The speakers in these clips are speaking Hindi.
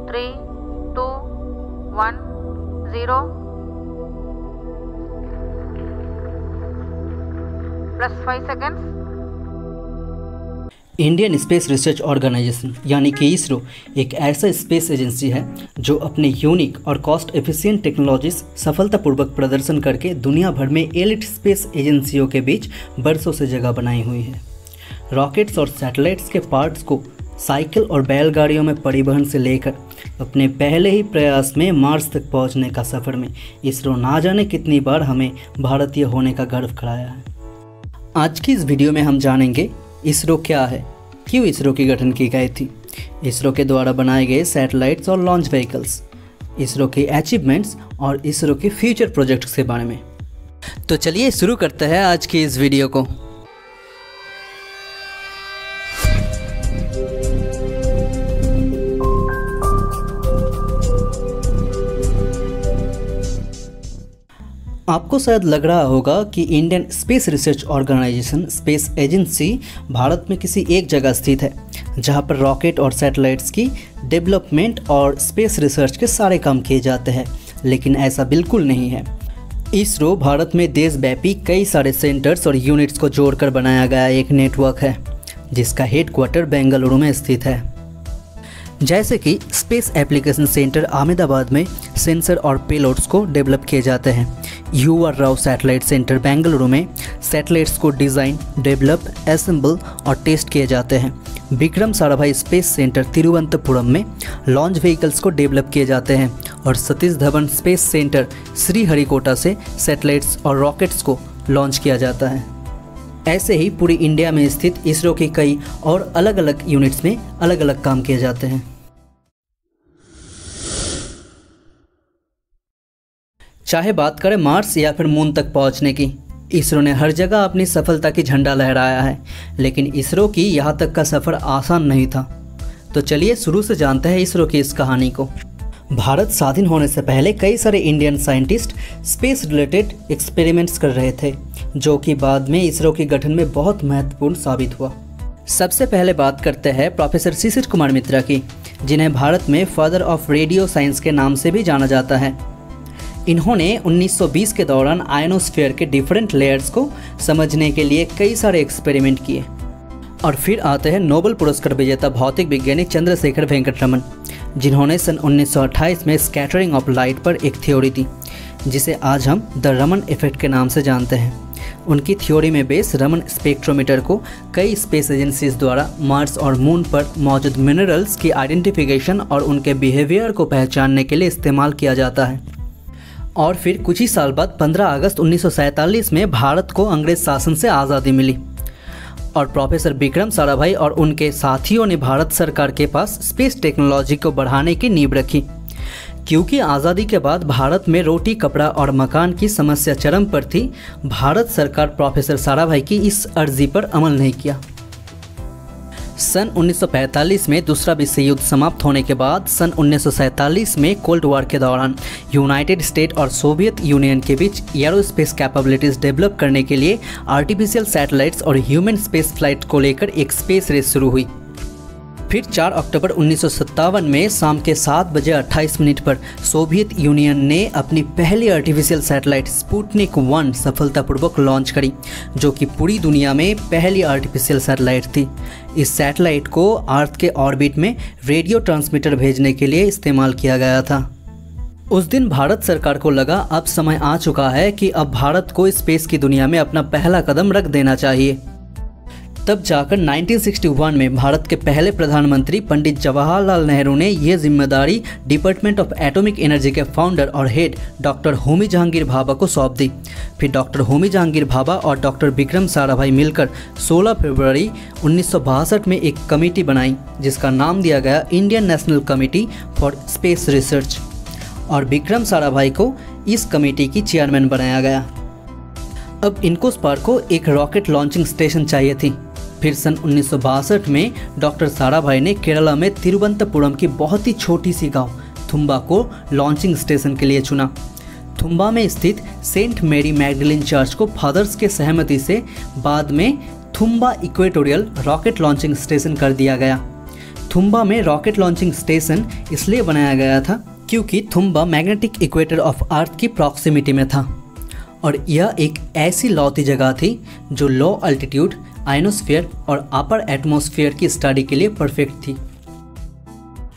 3, 2, 1, 0 plus 5 seconds। Indian space research organisation यानी कि इसरो एक ऐसा स्पेस एजेंसी है जो अपने यूनिक और कॉस्ट एफिशिएंट टेक्नोलॉजीज सफलतापूर्वक प्रदर्शन करके दुनिया भर में एलिट स्पेस एजेंसियों के बीच बरसों से जगह बनाई हुई है। रॉकेट्स और सैटेलाइट्स के पार्ट्स को साइकिल और बैलगाड़ियों में परिवहन से लेकर अपने पहले ही प्रयास में मार्स तक पहुंचने का सफ़र में इसरो ना जाने कितनी बार हमें भारतीय होने का गर्व कराया है। आज की इस वीडियो में हम जानेंगे इसरो क्या है, क्यों इसरो की गठन की गई थी, इसरो के द्वारा बनाए गए सैटेलाइट्स और लॉन्च व्हीकल्स, इसरो की अचीवमेंट्स और इसरो के फ्यूचर प्रोजेक्ट्स के बारे में। तो चलिए शुरू करते हैं आज की इस वीडियो को। आपको शायद लग रहा होगा कि Indian space research organisation space agency Bharat में किसी एक जगह स्थित है जहां पर रॉकेट और सैटेलाइट्स की डेवलपमेंट और स्पेस रिसर्च के सारे काम किए जाते हैं, लेकिन ऐसा बिल्कुल नहीं है। इसरो भारत में देशव्यापी कई सारे सेंटर्स और यूनिट्स को जोड़कर बनाया गया एक नेटवर्क है जिसका हेडक्वार्टर बेंगलुरु में स्थित है। जैसे कि स्पेस एप्लीकेशन सेंटर अहमदाबाद में सेंसर और पेलोड्स को डेवलप किए जाते हैं। UR Rao satellite centre Bengaluru में सैटेलाइट्स को डिज़ाइन, डेवलप, असेंबल और टेस्ट किए जाते हैं। विक्रम साराभाई स्पेस सेंटर तिरुवनंतपुरम में लॉन्च व्हीकल्स को डेवलप किए जाते हैं और सतीश धवन स्पेस सेंटर श्रीहरिकोटा से सैटेलाइट्स और रॉकेट्स को लॉन्च किया जाता है। ऐसे ही पूरी इंडिया में स्थित इसरो के कई और अलग अलग यूनिट्स में अलग अलग काम किए जाते हैं। चाहे बात करें मार्स या फिर मून तक पहुंचने की, इसरो ने हर जगह अपनी सफलता की झंडा लहराया है, लेकिन इसरो की यहाँ तक का सफ़र आसान नहीं था। तो चलिए शुरू से जानते हैं इसरो की इस कहानी को। भारत स्वाधीन होने से पहले कई सारे Indian scientist space related experiments कर रहे थे, जो कि बाद में इसरो के गठन में बहुत महत्वपूर्ण साबित हुआ। सबसे पहले बात करते हैं प्रोफेसर शिशिर कुमार मित्रा की, जिन्हें भारत में फादर ऑफ रेडियो साइंस के नाम से भी जाना जाता है। इन्होंने 1920 के दौरान आयनोस्फीयर के डिफरेंट लेयर्स को समझने के लिए कई सारे एक्सपेरिमेंट किए। और फिर आते हैं नोबेल पुरस्कार विजेता भौतिक वैज्ञानिक चंद्रशेखर वेंकट रमन, जिन्होंने सन 1928 में स्कैटरिंग ऑफ लाइट पर एक थ्योरी दी, जिसे आज हम द रमन इफेक्ट के नाम से जानते हैं। उनकी थ्योरी में बेस रमन स्पेक्ट्रोमीटर को कई स्पेस एजेंसीज द्वारा मार्स और मून पर मौजूद मिनरल्स की आइडेंटिफिकेशन और उनके बिहेवियर को पहचानने के लिए इस्तेमाल किया जाता है। और फिर कुछ ही साल बाद 15 अगस्त 1947 में भारत को अंग्रेज शासन से आज़ादी मिली और प्रोफेसर विक्रम साराभाई और उनके साथियों ने भारत सरकार के पास स्पेस टेक्नोलॉजी को बढ़ाने की नींव रखी। क्योंकि आज़ादी के बाद भारत में रोटी, कपड़ा और मकान की समस्या चरम पर थी, भारत सरकार प्रोफेसर साराभाई की इस अर्जी पर अमल नहीं किया। सन 1945 में दूसरा विश्व युद्ध समाप्त होने के बाद सन 1947 में कोल्ड वॉर के दौरान यूनाइटेड स्टेट और सोवियत यूनियन के बीच एरोस्पेस कैपेबिलिटीज़ डेवलप करने के लिए आर्टिफिशियल सैटेलाइट्स और ह्यूमन स्पेस फ्लाइट को लेकर एक स्पेस रेस शुरू हुई। फिर 4 अक्टूबर 1957 में शाम के 7:28 पर सोवियत यूनियन ने अपनी पहली आर्टिफिशियल सैटेलाइट स्पुतनिक 1 सफलतापूर्वक लॉन्च करी, जो कि पूरी दुनिया में पहली आर्टिफिशियल सैटेलाइट थी। इस सैटेलाइट को अर्थ के ऑर्बिट में रेडियो ट्रांसमीटर भेजने के लिए इस्तेमाल किया गया था। उस दिन भारत सरकार को लगा अब समय आ चुका है कि अब भारत को स्पेस की दुनिया में अपना पहला कदम रख देना चाहिए। तब जाकर 1961 में भारत के पहले प्रधानमंत्री पंडित जवाहरलाल नेहरू ने यह जिम्मेदारी डिपार्टमेंट ऑफ एटॉमिक एनर्जी के फाउंडर और हेड डॉक्टर होमी जहांगीर भाभा को सौंप दी। फिर डॉक्टर होमी जहांगीर भाभा और डॉक्टर विक्रम साराभाई मिलकर 16 फरवरी 1962 में एक कमेटी बनाई, जिसका नाम दिया गया Indian national committee for space research, और विक्रम साराभाई को इस कमेटी की चेयरमैन बनाया गया। अब इनकोस्पार को एक रॉकेट लॉन्चिंग स्टेशन चाहिए थी। फिर सन 1962 में डॉक्टर साराभाई ने केरला में तिरुवनंतपुरम की बहुत ही छोटी सी गांव थुम्बा को लॉन्चिंग स्टेशन के लिए चुना। थुम्बा में स्थित सेंट मेरी मैगडलेन चर्च को फादर्स के सहमति से बाद में Thumba equatorial rocket launching station कर दिया गया। थुम्बा में रॉकेट लॉन्चिंग स्टेशन इसलिए बनाया गया था क्योंकि Thumba magnetic equator of earth की प्रॉक्सिमिटी में था और यह एक ऐसी लौती जगह थी जो लो अल्टीट्यूड, आयनोस्फीयर और अपर एटमॉस्फेयर की स्टडी के लिए परफेक्ट थी।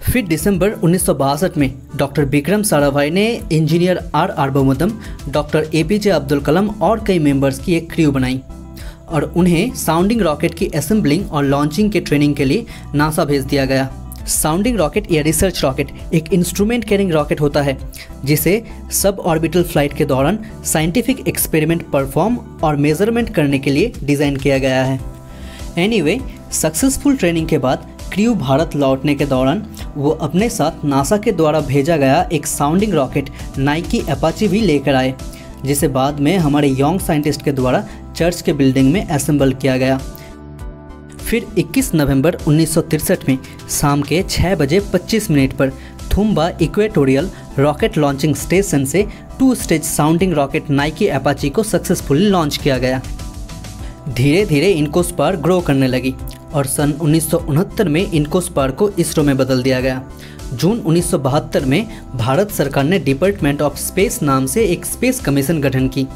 फिर दिसंबर 1962 में डॉक्टर विक्रम साराभाई ने engineer R Aravamudan, doctor APJ Abdul Kalam और कई मेंबर्स की एक क्रू बनाई और उन्हें साउंडिंग रॉकेट की असेंबलिंग और लॉन्चिंग के ट्रेनिंग के लिए नासा भेज दिया गया। साउंडिंग रॉकेट या रिसर्च रॉकेट एक इंस्ट्रूमेंट कैरिंग रॉकेट होता है जिसे सब ऑर्बिटल फ्लाइट के दौरान साइंटिफिक एक्सपेरिमेंट परफॉर्म और मेजरमेंट करने के लिए डिज़ाइन किया गया है। एनीवे, सक्सेसफुल ट्रेनिंग के बाद क्रू भारत लौटने के दौरान वो अपने साथ नासा के द्वारा भेजा गया एक साउंडिंग रॉकेट नाइकी अपाची भी लेकर आए, जिसे बाद में हमारे यंग साइंटिस्ट के द्वारा चर्च के बिल्डिंग में असेंबल किया गया। फिर 21 नवंबर 1963 में शाम के 6:25 पर Thumba equatorial rocket launching station से 2 stage sounding rocket Nike Apache को सक्सेसफुली लॉन्च किया गया। धीरे धीरे इनकोस्पार ग्रो करने लगी और सन 1969 में इनकोस्पार को इसरो में बदल दिया गया। जून 1972 में भारत सरकार ने डिपार्टमेंट ऑफ स्पेस नाम से एक स्पेस कमीशन गठन की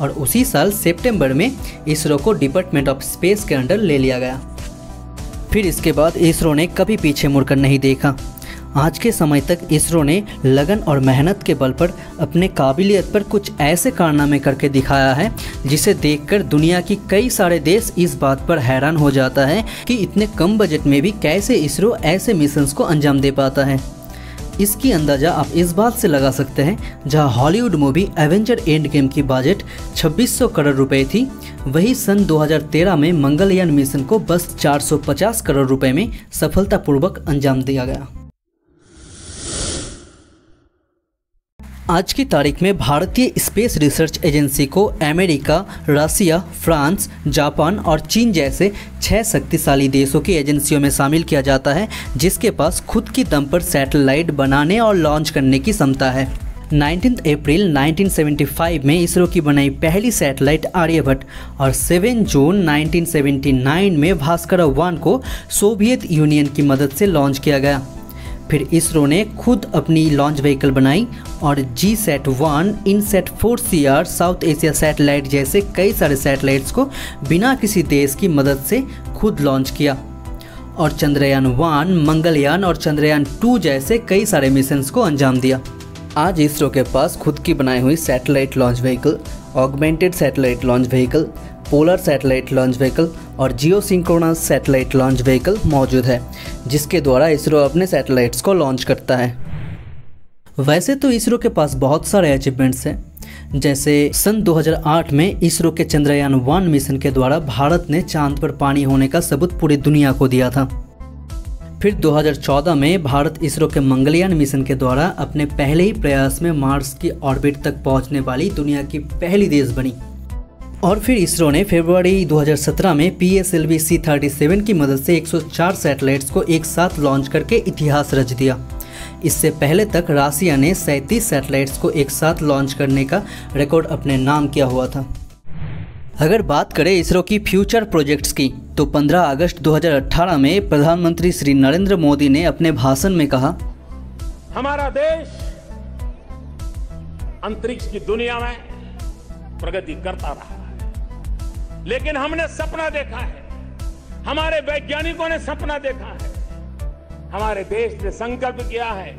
और उसी साल सितंबर में इसरो को डिपार्टमेंट ऑफ स्पेस के अंडर ले लिया गया। फिर इसके बाद इसरो ने कभी पीछे मुड़कर नहीं देखा। आज के समय तक इसरो ने लगन और मेहनत के बल पर अपने काबिलियत पर कुछ ऐसे कारनामे करके दिखाया है जिसे देखकर दुनिया की कई सारे देश इस बात पर हैरान हो जाता है कि इतने कम बजट में भी कैसे इसरो ऐसे मिशंस को अंजाम दे पाता है। इसकी अंदाज़ा आप इस बात से लगा सकते हैं, जहां Hollywood movie Avenger end game की बजट 2600 करोड़ रुपए थी, वही सन 2013 में मंगलयान मिशन को बस 450 करोड़ रुपए में सफलतापूर्वक अंजाम दिया गया। आज की तारीख में भारतीय स्पेस रिसर्च एजेंसी को अमेरिका, रसिया, फ्रांस, जापान और चीन जैसे 6 शक्तिशाली देशों की एजेंसियों में शामिल किया जाता है, जिसके पास खुद की दम पर सैटेलाइट बनाने और लॉन्च करने की क्षमता है। 19 अप्रैल 1975 में इसरो की बनाई पहली सैटेलाइट आर्यभट्ट और 7 जून 1979 में भास्कर 1 को सोवियत यूनियन की मदद से लॉन्च किया गया। फिर इसरो ने खुद अपनी लॉन्च व्हीकल बनाई और GSAT-1, INSAT-4CR, south Asia satellite जैसे कई सारे सैटेलाइट्स को बिना किसी देश की मदद से खुद लॉन्च किया और चंद्रयान-1, मंगलयान और चंद्रयान-2 जैसे कई सारे मिशंस को अंजाम दिया। आज इसरो के पास खुद की बनाई हुई satellite launch vehicle, augmented satellite launch vehicle, polar satellite launch vehicle और जियोसिंक्रोनस सैटेलाइट लॉन्च व्हीकल मौजूद है, जिसके द्वारा इसरो अपने सैटेलाइट्स को लॉन्च करता है। वैसे तो इसरो के पास बहुत सारे अचीवमेंट्स हैं, जैसे सन 2008 में इसरो के चंद्रयान-1 मिशन के द्वारा भारत ने चांद पर पानी होने का सबूत पूरी दुनिया को दिया था। फिर 2014 में भारत इसरो के मंगलयान मिशन के द्वारा अपने पहले ही प्रयास में मार्स की ऑर्बिट तक पहुंचने वाली दुनिया की पहली देश बनी। और फिर इसरो ने फरवरी 2017 में PSLV C-37 की मदद से 104 सैटेलाइट्स को एक साथ लॉन्च करके इतिहास रच दिया। इससे पहले तक रसिया ने 37 सैटेलाइट्स को एक साथ लॉन्च करने का रिकॉर्ड अपने नाम किया हुआ था। अगर बात करें इसरो की फ्यूचर प्रोजेक्ट्स की, तो 15 अगस्त 2018 में प्रधानमंत्री श्री नरेंद्र मोदी ने अपने भाषण में कहा, हमारा देश अंतरिक्ष की दुनिया में प्रगति करता रहा है, लेकिन हमने सपना देखा है, हमारे वैज्ञानिकों ने सपना देखा है, हमारे देश ने संकल्प किया है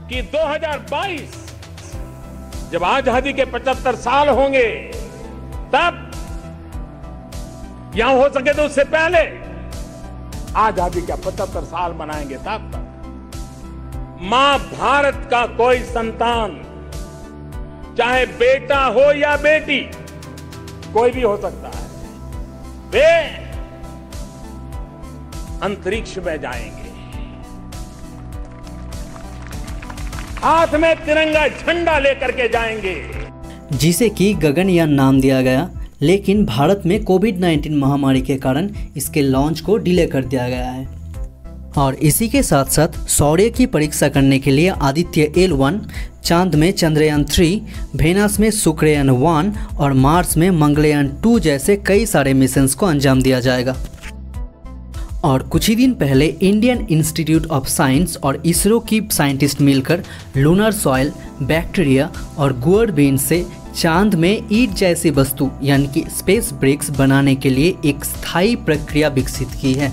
कि 2022 जब आजादी के 75 साल होंगे, तब यहां हो सके तो उससे पहले आजादी का 75 साल मनाएंगे। तब तक मां भारत का कोई संतान, चाहे बेटा हो या बेटी, कोई भी हो सकता है, वे अंतरिक्ष में जाएंगे, हाथ में तिरंगा झंडा लेकर के जाएंगे, जिसे कि गगनयान नाम दिया गया। लेकिन भारत में कोविड-19 महामारी के कारण इसके लॉन्च को डिले कर दिया गया है। और इसी के साथ साथ सौर्य की परीक्षा करने के लिए आदित्य L1, चांद में चंद्रयान-3, वेनस में शुक्रयान-1 और मार्स में मंगलयान-2 जैसे कई सारे मिशंस को अंजाम दिया जाएगा। और कुछ ही दिन पहले इंडियन इंस्टीट्यूट ऑफ साइंस और इसरो की साइंटिस्ट मिलकर लूनर सॉइल, बैक्टीरिया और गुअर बीन से चांद में ईंट जैसी वस्तु यानी कि स्पेस ब्रिक्स बनाने के लिए एक स्थायी प्रक्रिया विकसित की है।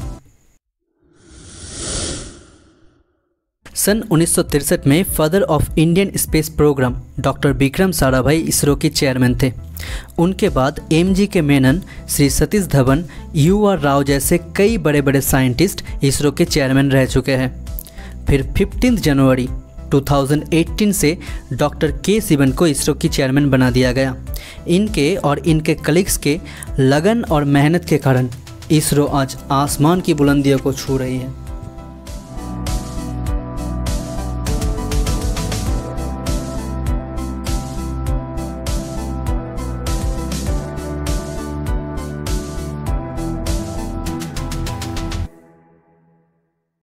सन 1963 में father of Indian space programme doctor Vikram Sarabhai ISRO के चेयरमैन थे। उनके बाद एमजी के मेनन, श्री सतीश धवन, UR राव जैसे कई बड़े बड़े साइंटिस्ट इसरो के चेयरमैन रह चुके हैं। फिर 15 जनवरी 2018 से डॉक्टर के सिवन को इसरो की चेयरमैन बना दिया गया। इनके और इनके कलीग्स के लगन और मेहनत के कारण इसरो आज आसमान की बुलंदियों को छू रही है।